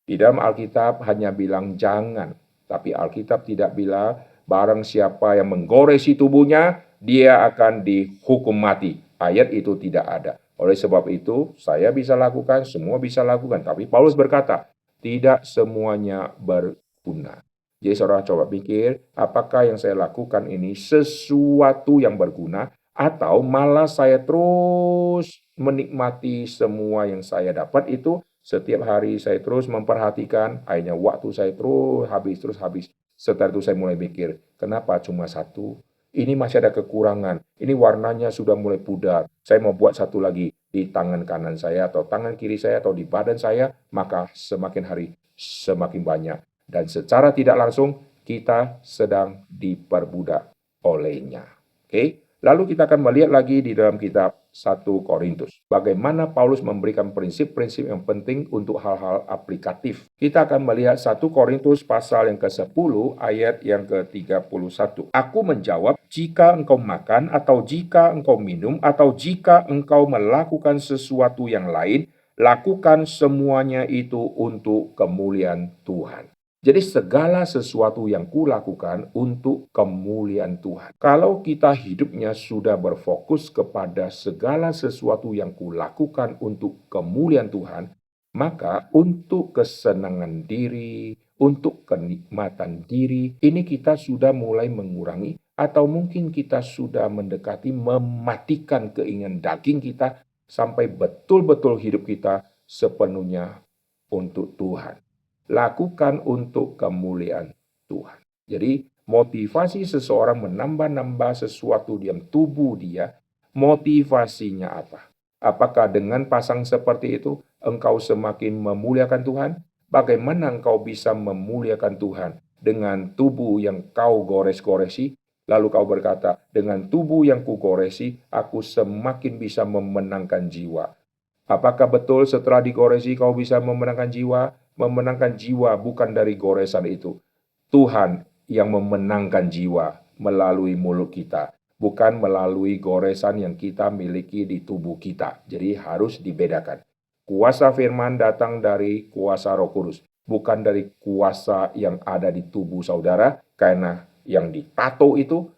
Di dalam Alkitab hanya bilang jangan, tapi Alkitab tidak bilang barang siapa yang menggoresi tubuhnya, dia akan dihukum mati. Ayat itu tidak ada. Oleh sebab itu, saya bisa lakukan, semua bisa lakukan. Tapi Paulus berkata, tidak semuanya berguna. Jadi saudara coba pikir, apakah yang saya lakukan ini sesuatu yang berguna, atau malah saya terus menikmati semua yang saya dapat itu, setiap hari saya terus memperhatikan, akhirnya waktu saya terus habis. Setelah itu saya mulai mikir, kenapa cuma satu? Ini masih ada kekurangan, ini warnanya sudah mulai pudar. Saya mau buat satu lagi di tangan kanan saya atau tangan kiri saya atau di badan saya, maka semakin hari semakin banyak. Dan secara tidak langsung kita sedang diperbudak olehnya. Oke? Lalu kita akan melihat lagi di dalam kitab 1 Korintus. Bagaimana Paulus memberikan prinsip-prinsip yang penting untuk hal-hal aplikatif. Kita akan melihat 1 Korintus pasal yang ke-10 ayat yang ke-31. Aku menjawab, jika engkau makan atau jika engkau minum atau jika engkau melakukan sesuatu yang lain, lakukan semuanya itu untuk kemuliaan Tuhan. Jadi segala sesuatu yang kulakukan untuk kemuliaan Tuhan. Kalau kita hidupnya sudah berfokus kepada segala sesuatu yang kulakukan untuk kemuliaan Tuhan, maka untuk kesenangan diri, untuk kenikmatan diri, ini kita sudah mulai mengurangi atau mungkin kita sudah mendekati mematikan keinginan daging kita sampai betul-betul hidup kita sepenuhnya untuk Tuhan. Lakukan untuk kemuliaan Tuhan. Jadi motivasi seseorang menambah-nambah sesuatu di dalam tubuh dia, motivasinya apa? Apakah dengan pasang seperti itu engkau semakin memuliakan Tuhan? Bagaimana engkau bisa memuliakan Tuhan dengan tubuh yang kau gores-goresi? Lalu kau berkata, dengan tubuh yang kugoresi, aku semakin bisa memenangkan jiwa. Apakah betul setelah digoresi kau bisa memenangkan jiwa? Memenangkan jiwa bukan dari goresan itu. Tuhan yang memenangkan jiwa melalui mulut kita, bukan melalui goresan yang kita miliki di tubuh kita. Jadi harus dibedakan. Kuasa firman datang dari kuasa Roh Kudus, bukan dari kuasa yang ada di tubuh saudara, karena yang ditato itu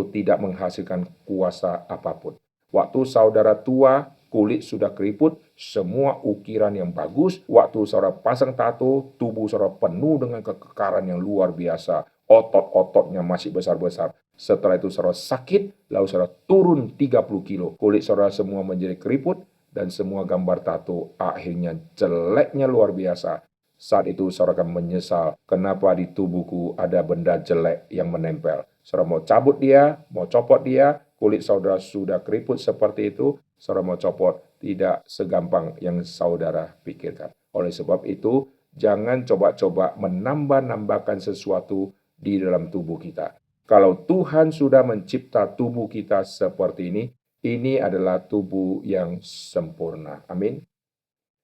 tidak menghasilkan kuasa apapun. Waktu saudara tua, kulit sudah keriput, semua ukiran yang bagus. Waktu saudara pasang tato, tubuh saudara penuh dengan kekekaran yang luar biasa. Otot-ototnya masih besar-besar. Setelah itu saudara sakit, lalu saudara turun 30 kilo. Kulit saudara semua menjadi keriput, dan semua gambar tato akhirnya jeleknya luar biasa. Saat itu saudara akan menyesal, kenapa di tubuhku ada benda jelek yang menempel. Saudara mau cabut dia, mau copot dia, kulit saudara sudah keriput seperti itu, saudara mau copot, tidak segampang yang saudara pikirkan. Oleh sebab itu, jangan coba-coba menambah-nambahkan sesuatu di dalam tubuh kita. Kalau Tuhan sudah mencipta tubuh kita seperti ini adalah tubuh yang sempurna. Amin.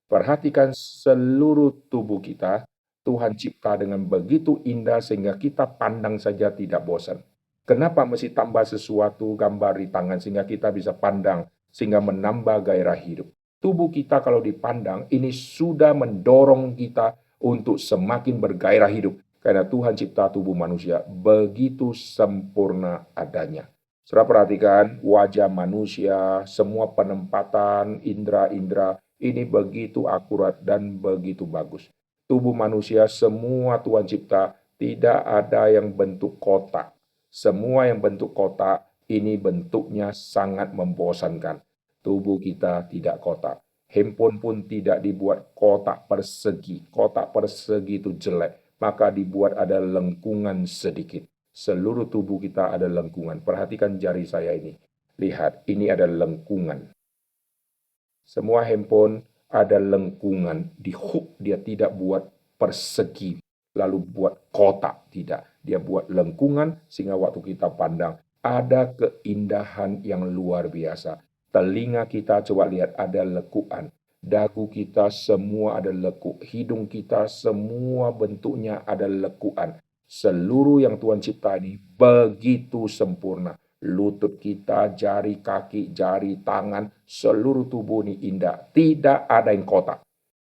Perhatikan seluruh tubuh kita, Tuhan cipta dengan begitu indah sehingga kita pandang saja tidak bosan. Kenapa mesti tambah sesuatu gambar di tangan sehingga kita bisa pandang, sehingga menambah gairah hidup. Tubuh kita kalau dipandang, ini sudah mendorong kita untuk semakin bergairah hidup. Karena Tuhan cipta tubuh manusia begitu sempurna adanya. Saudara perhatikan wajah manusia, semua penempatan indera-indera ini begitu akurat dan begitu bagus. Tubuh manusia semua Tuhan cipta, tidak ada yang bentuk kotak. Semua yang bentuk kotak ini bentuknya sangat membosankan. Tubuh kita tidak kotak. Handphone pun tidak dibuat kotak persegi. Kotak persegi itu jelek, maka dibuat ada lengkungan sedikit. Seluruh tubuh kita ada lengkungan. Perhatikan jari saya ini. Lihat, ini ada lengkungan. Semua handphone ada lengkungan. Di hook dia tidak buat persegi, lalu buat kotak. Tidak. Dia buat lengkungan sehingga waktu kita pandang ada keindahan yang luar biasa. Telinga kita coba lihat ada lekukan. Dagu kita semua ada lekuk. Hidung kita semua bentuknya ada lekukan. Seluruh yang Tuhan cipta ini begitu sempurna. Lutut kita, jari kaki, jari tangan, seluruh tubuh ini indah. Tidak ada yang kotak.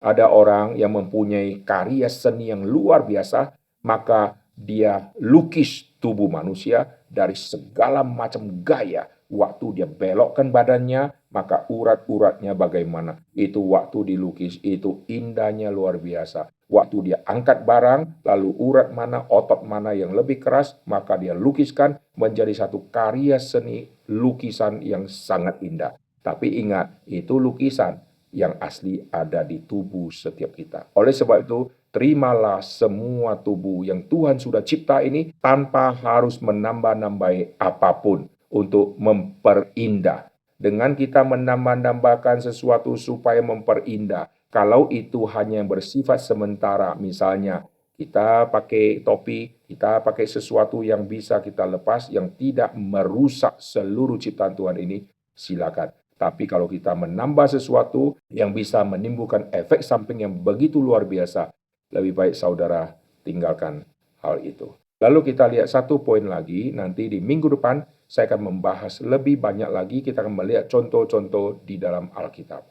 Ada orang yang mempunyai karya seni yang luar biasa, maka dia lukis tubuh manusia dari segala macam gaya. Waktu dia belokkan badannya, maka urat-uratnya bagaimana. Itu waktu dilukis, itu indahnya luar biasa. Waktu dia angkat barang, lalu urat mana, otot mana yang lebih keras, maka dia lukiskan menjadi satu karya seni lukisan yang sangat indah. Tapi ingat, itu lukisan. Yang asli ada di tubuh setiap kita. Oleh sebab itu, terimalah semua tubuh yang Tuhan sudah cipta ini tanpa harus menambah-nambahi apapun untuk memperindah. Dengan kita menambah-nambahkan sesuatu supaya memperindah, kalau itu hanya bersifat sementara, misalnya kita pakai topi, kita pakai sesuatu yang bisa kita lepas, yang tidak merusak seluruh ciptaan Tuhan ini, silakan. Tapi kalau kita menambah sesuatu yang bisa menimbulkan efek samping yang begitu luar biasa, lebih baik saudara tinggalkan hal itu. Lalu kita lihat satu poin lagi, nanti di minggu depan saya akan membahas lebih banyak lagi, kita akan melihat contoh-contoh di dalam Alkitab.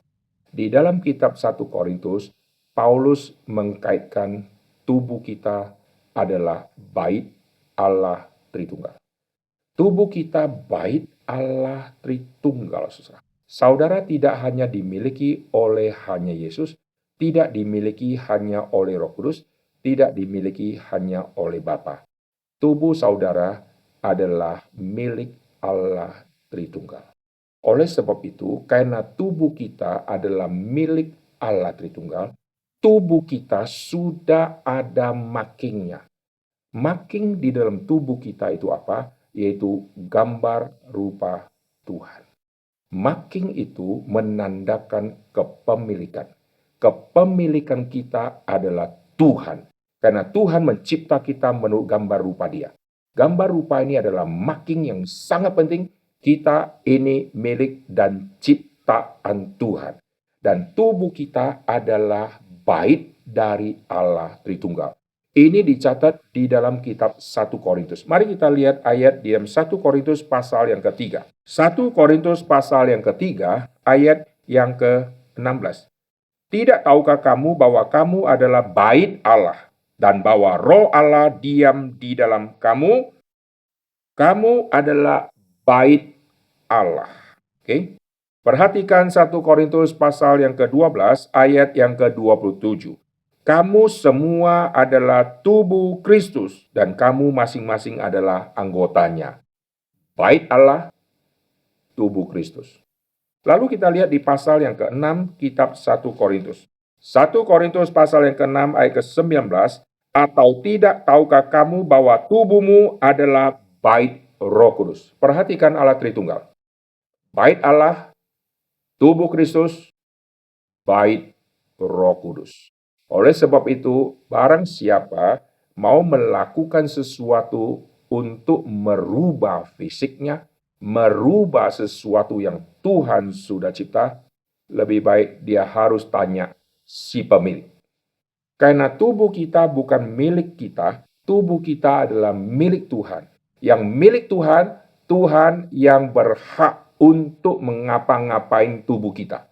Di dalam kitab 1 Korintus, Paulus mengkaitkan tubuh kita adalah bait Allah Tritunggal. Tubuh kita bait Allah Tritunggal, saudara. Saudara tidak hanya dimiliki oleh hanya Yesus, tidak dimiliki hanya oleh Roh Kudus, tidak dimiliki hanya oleh Bapa. Tubuh saudara adalah milik Allah Tritunggal. Oleh sebab itu, karena tubuh kita adalah milik Allah Tritunggal, tubuh kita sudah ada markingnya. Marking di dalam tubuh kita itu apa? Yaitu gambar rupa Tuhan. Marking itu menandakan kepemilikan. Kepemilikan kita adalah Tuhan. Karena Tuhan mencipta kita menurut gambar rupa Dia. Gambar rupa ini adalah marking yang sangat penting. Kita ini milik dan ciptaan Tuhan. Dan tubuh kita adalah bait dari Allah Tritunggal. Ini dicatat di dalam kitab 1 Korintus. Mari kita lihat ayat di dalam 1 Korintus pasal yang ketiga. 1 Korintus pasal yang ketiga, ayat yang ke-16. Tidak tahukah kamu bahwa kamu adalah bait Allah, dan bahwa Roh Allah diam di dalam kamu? Kamu adalah bait Allah. Oke? Perhatikan 1 Korintus pasal yang ke-12, ayat yang ke-27. Kamu semua adalah tubuh Kristus, dan kamu masing-masing adalah anggotanya. Bait Allah, tubuh Kristus. Lalu kita lihat di pasal yang ke-6, kitab 1 Korintus. 1 Korintus pasal yang ke-6, ayat ke-19, atau tidak tahukah kamu bahwa tubuhmu adalah bait Roh Kudus. Perhatikan Allah Tritunggal. Bait Allah, tubuh Kristus, bait Roh Kudus. Oleh sebab itu, barang siapa mau melakukan sesuatu untuk merubah fisiknya, merubah sesuatu yang Tuhan sudah cipta, lebih baik dia harus tanya si pemilik. Karena tubuh kita bukan milik kita, tubuh kita adalah milik Tuhan. Yang milik Tuhan, Tuhan yang berhak untuk mengapa-ngapain tubuh kita.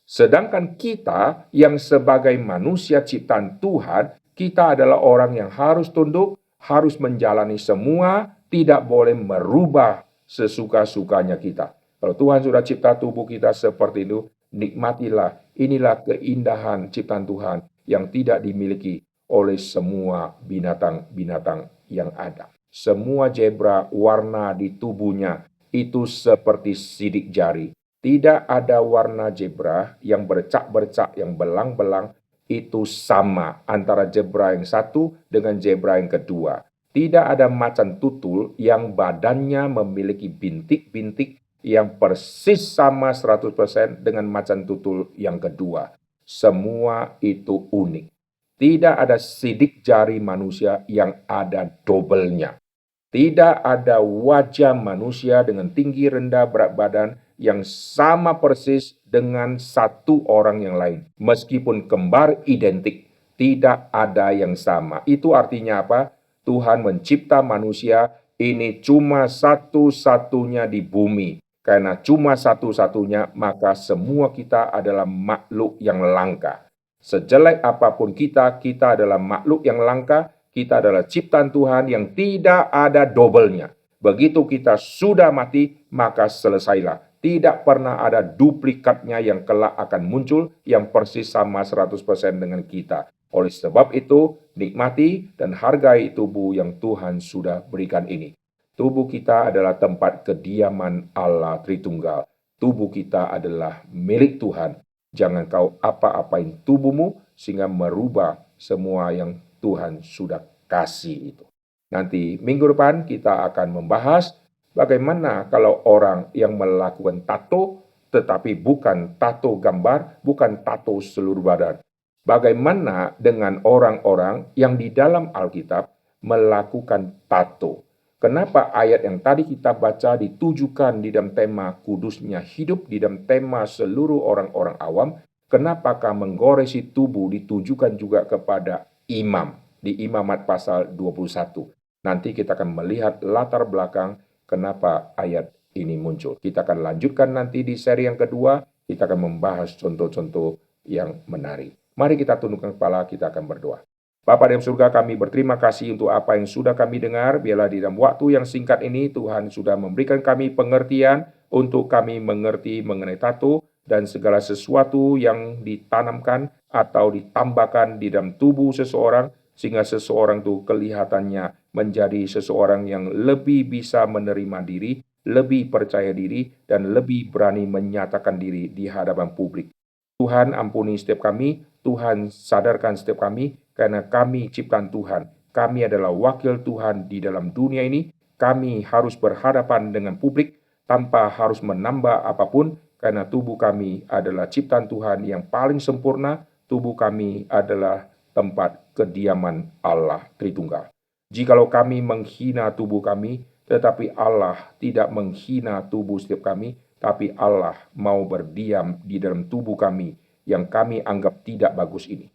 Sedangkan kita yang sebagai manusia ciptaan Tuhan, kita adalah orang yang harus tunduk, harus menjalani semua, tidak boleh merubah sesuka-sukanya kita. Kalau Tuhan sudah cipta tubuh kita seperti itu, nikmatilah. Inilah keindahan ciptaan Tuhan yang tidak dimiliki oleh semua binatang-binatang yang ada. Semua zebra warna di tubuhnya itu seperti sidik jari. Tidak ada warna zebra yang bercak-bercak, yang belang-belang, itu sama antara zebra yang satu dengan zebra yang kedua. Tidak ada macan tutul yang badannya memiliki bintik-bintik yang persis sama 100% dengan macan tutul yang kedua. Semua itu unik. Tidak ada sidik jari manusia yang ada dobelnya. Tidak ada wajah manusia dengan tinggi rendah berat badan yang sama persis dengan satu orang yang lain. Meskipun kembar identik, tidak ada yang sama. Itu artinya apa? Tuhan mencipta manusia ini cuma satu-satunya di bumi. Karena cuma satu-satunya, maka semua kita adalah makhluk yang langka. Sejelek apapun kita adalah makhluk yang langka. Kita adalah ciptaan Tuhan yang tidak ada dobelnya. Begitu kita sudah mati, maka selesailah. Tidak pernah ada duplikatnya yang kelak akan muncul yang persis sama 100% dengan kita. Oleh sebab itu, nikmati dan hargai tubuh yang Tuhan sudah berikan ini. Tubuh kita adalah tempat kediaman Allah Tritunggal. Tubuh kita adalah milik Tuhan. Jangan kau apa-apain tubuhmu sehingga merubah semua yang Tuhan sudah kasih itu. Nanti minggu depan kita akan membahas bagaimana kalau orang yang melakukan tato tetapi bukan tato gambar, bukan tato seluruh badan. Bagaimana dengan orang-orang yang di dalam Alkitab melakukan tato? Kenapa ayat yang tadi kita baca ditujukan di dalam tema kudusnya hidup, di dalam tema seluruh orang-orang awam? Kenapakah menggoresi tubuh ditujukan juga kepada imam di Imamat pasal 21? Nanti kita akan melihat latar belakang kenapa ayat ini muncul. Kita akan lanjutkan nanti di seri yang kedua, kita akan membahas contoh-contoh yang menarik. Mari kita tundukkan kepala, kita akan berdoa. Bapa di dalam surga, kami berterima kasih untuk apa yang sudah kami dengar. Biarlah di dalam waktu yang singkat ini, Tuhan sudah memberikan kami pengertian untuk kami mengerti mengenai tato dan segala sesuatu yang ditanamkan atau ditambahkan di dalam tubuh seseorang, sehingga seseorang itu kelihatannya menjadi seseorang yang lebih bisa menerima diri, lebih percaya diri, dan lebih berani menyatakan diri di hadapan publik. Tuhan ampuni setiap kami, Tuhan sadarkan setiap kami, karena kami ciptaan Tuhan. Kami adalah wakil Tuhan di dalam dunia ini. Kami harus berhadapan dengan publik tanpa harus menambah apapun, karena tubuh kami adalah ciptaan Tuhan yang paling sempurna. Tubuh kami adalah tempat kediaman Allah Tritunggal. Jikalau kami menghina tubuh kami, tetapi Allah tidak menghina tubuh setiap kami, tapi Allah mau berdiam di dalam tubuh kami yang kami anggap tidak bagus ini.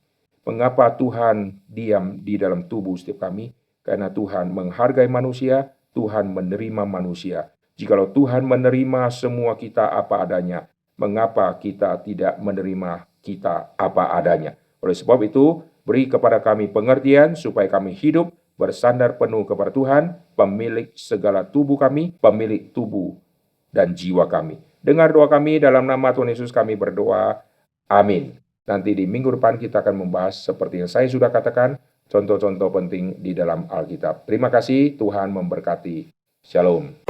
Mengapa Tuhan diam di dalam tubuh setiap kami? Karena Tuhan menghargai manusia, Tuhan menerima manusia. Jikalau Tuhan menerima semua kita apa adanya, mengapa kita tidak menerima kita apa adanya? Oleh sebab itu, beri kepada kami pengertian supaya kami hidup bersandar penuh kepada Tuhan, pemilik segala tubuh kami, pemilik tubuh dan jiwa kami. Dengar doa kami, dalam nama Tuhan Yesus kami berdoa. Amin. Nanti di minggu depan kita akan membahas seperti yang saya sudah katakan, contoh-contoh penting di dalam Alkitab. Terima kasih, Tuhan memberkati. Shalom.